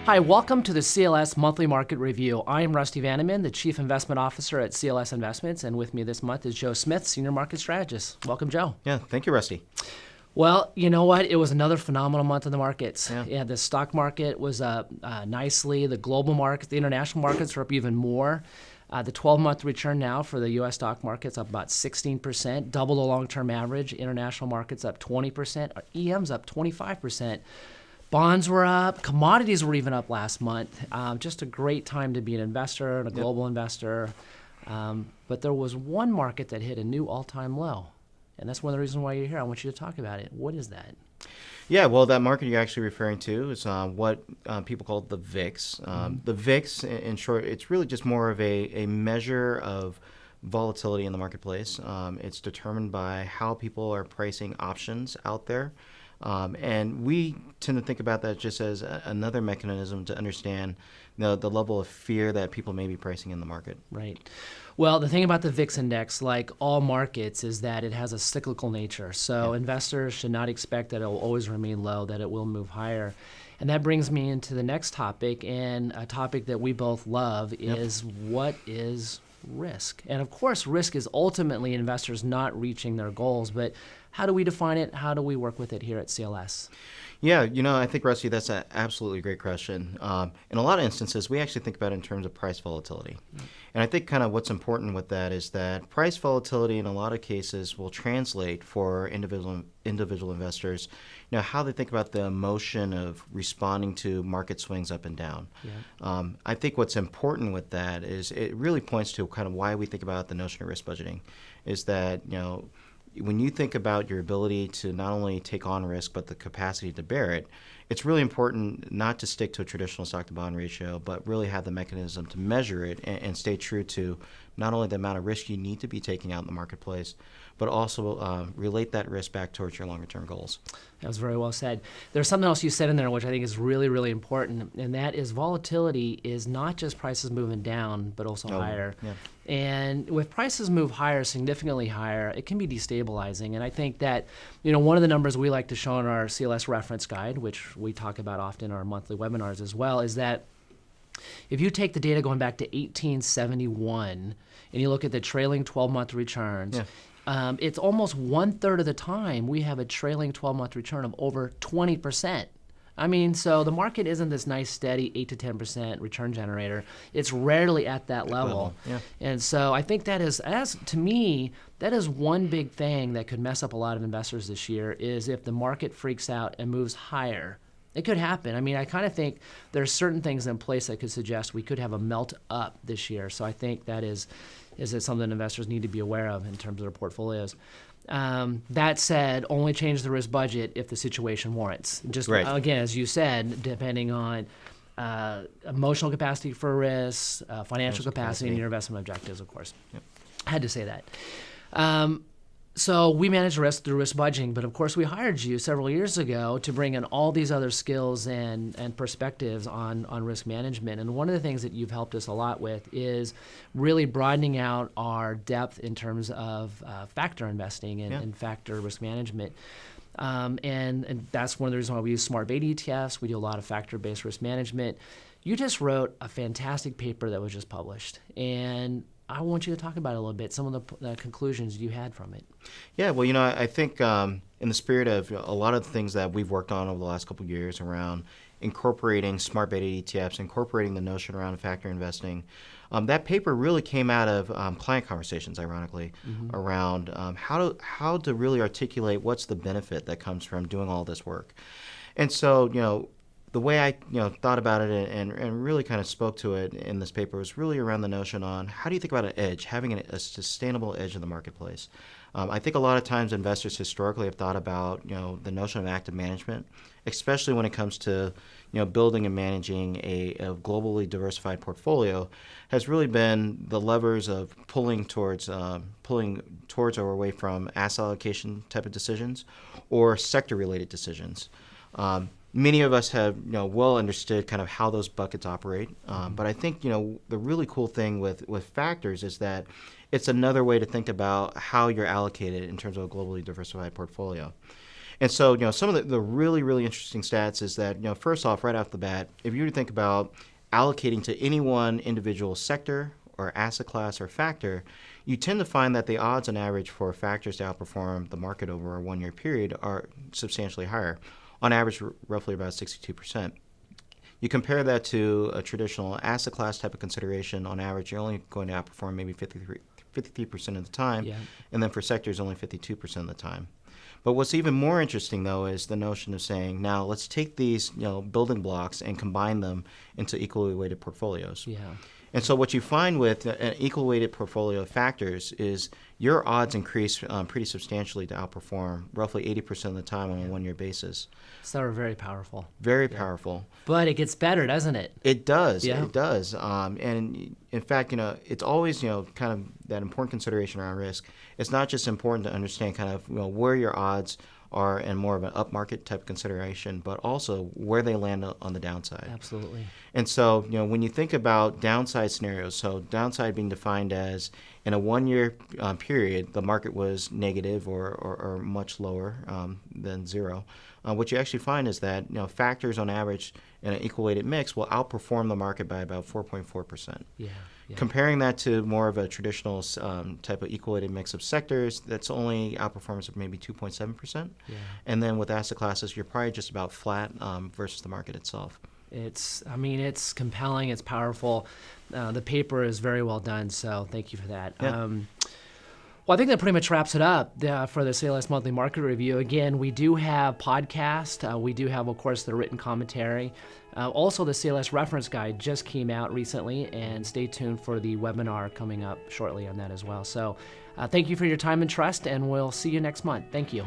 Hi, welcome to the CLS Monthly Market Review. I am Rusty Vanneman, the Chief Investment Officer at CLS Investments, and with me this month is Joe Smith, Senior Market Strategist. Welcome, Joe. Yeah, thank you, Rusty. Well, you know what? It was another phenomenal month in the markets. Yeah. The stock market was up nicely. The global markets, the international markets are up even more. The 12-month return now for the U.S. stock market's up about 16%, double the long-term average. International markets up 20%. EM's up 25%. Bonds were up. Commodities were even up last month. Just a great time to be an investor and a global investor. But there was one market that hit a new all-time low. And that's one of the reasons why you're here. I want you to talk about it. What is that? Yeah, well, that market you're actually referring to is what people call the VIX. The VIX, in short, it's really just more of a measure of volatility in the marketplace. It's determined by how people are pricing options out there. And we tend to think about that just as another mechanism to understand the level of fear that people may be pricing in the market. Right. Well, the thing about the VIX index, like all markets, is that it has a cyclical nature. So investors should not expect that it will always remain low, that it will move higher. And that brings me into the next topic, and a topic that we both love is what is risk? And of course, risk is ultimately investors not reaching their goals, but how do we define it? How do we work with it here at CLS? Yeah, I think, Rusty, that's an absolutely great question. In a lot of instances, we actually think about it in terms of price volatility. And I think kind of what's important with that is that price volatility in a lot of cases will translate for individual investors, how they think about the emotion of responding to market swings up and down. Yeah. I think what's important with that is it really points to kind of why we think about the notion of risk budgeting, is that, when you think about your ability to not only take on risk, but the capacity to bear it, it's really important not to stick to a traditional stock-to-bond ratio, but really have the mechanism to measure it and stay true to not only the amount of risk you need to be taking out in the marketplace, but also relate that risk back towards your longer-term goals. That was very well said. There's something else you said in there which I think is really, really important, and that is volatility is not just prices moving down, but also higher. Yeah. And with prices move higher, significantly higher, it can be destabilizing. And I think that, one of the numbers we like to show in our CLS reference guide, which we talk about often in our monthly webinars as well, is that if you take the data going back to 1871 and you look at the trailing 12-month returns, it's almost 1/3 of the time we have a trailing 12-month return of over 20%. I mean, so the market isn't this nice, steady 8 to 10% return generator. It's rarely at that level. Yeah. And so I think that is, to me, that is one big thing that could mess up a lot of investors this year, is if the market freaks out and moves higher. It could happen. I mean, I kind of think there's certain things in place that could suggest we could have a melt up this year. So I think that is something investors need to be aware of in terms of their portfolios. That said, only change the risk budget if the situation warrants. Just again, as you said, depending on emotional capacity for risk, financial capacity, and your investment objectives, of course. Yep. I had to say that. So we manage risk through risk budgeting, but of course we hired you several years ago to bring in all these other skills and perspectives on risk management. And one of the things that you've helped us a lot with is really broadening out our depth in terms of factor investing and factor risk management. And that's one of the reasons why we use smart beta ETFs. We do a lot of factor-based risk management. You just wrote a fantastic paper that was just published, and I want you to talk about it a little bit, some of the conclusions you had from it. Yeah, well, I think in the spirit of a lot of the things that we've worked on over the last couple of years around incorporating smart beta ETFs, incorporating the notion around factor investing, that paper really came out of client conversations, ironically, around how to really articulate what's the benefit that comes from doing all this work. And so, the way I thought about it and really kind of spoke to it in this paper was really around the notion on how do you think about an edge, having a sustainable edge in the marketplace. I think a lot of times investors historically have thought about the notion of active management, especially when it comes to building and managing a globally diversified portfolio, has really been the levers of pulling towards or away from asset allocation type of decisions or sector related decisions. Many of us have well understood kind of how those buckets operate, but I think the really cool thing with factors is that it's another way to think about how you're allocated in terms of a globally diversified portfolio. And so, some of the really, really interesting stats is that, first off, right off the bat, if you were to think about allocating to any one individual sector or asset class or factor, you tend to find that the odds on average for factors to outperform the market over a 1-year period are substantially higher, on average roughly about 62%. You compare that to a traditional asset class type of consideration, on average you're only going to outperform maybe 53% of the time, and then for sectors only 52% of the time. But what's even more interesting, though, is the notion of saying, now let's take these building blocks and combine them into equally weighted portfolios. Yeah. And so what you find with an equal weighted portfolio of factors is your odds increase pretty substantially to outperform roughly 80% of the time on a 1-year basis. So they're very powerful. Very powerful. But it gets better, doesn't it? It does. Yeah. It does. And in fact, it's always, kind of that important consideration around risk. It's not just important to understand kind of, where your odds are in more of an upmarket type of consideration, but also where they land on the downside. Absolutely. And so, when you think about downside scenarios, so downside being defined as in a 1-year period, the market was negative or much lower than zero. What you actually find is that factors on average in an equal weighted mix will outperform the market by about 4.4%. Yeah. Comparing that to more of a traditional type of equal weighted mix of sectors, that's only outperformance of maybe 2.7%. Yeah. And then with asset classes, you're probably just about flat versus the market itself. It's compelling, it's powerful. The paper is very well done, so thank you for that. Yeah. Well, I think that pretty much wraps it up for the CLS Monthly Market Review. Again, we do have podcast. We do have, of course, the written commentary. Also, the CLS Reference Guide just came out recently, and stay tuned for the webinar coming up shortly on that as well. So thank you for your time and trust, and we'll see you next month. Thank you.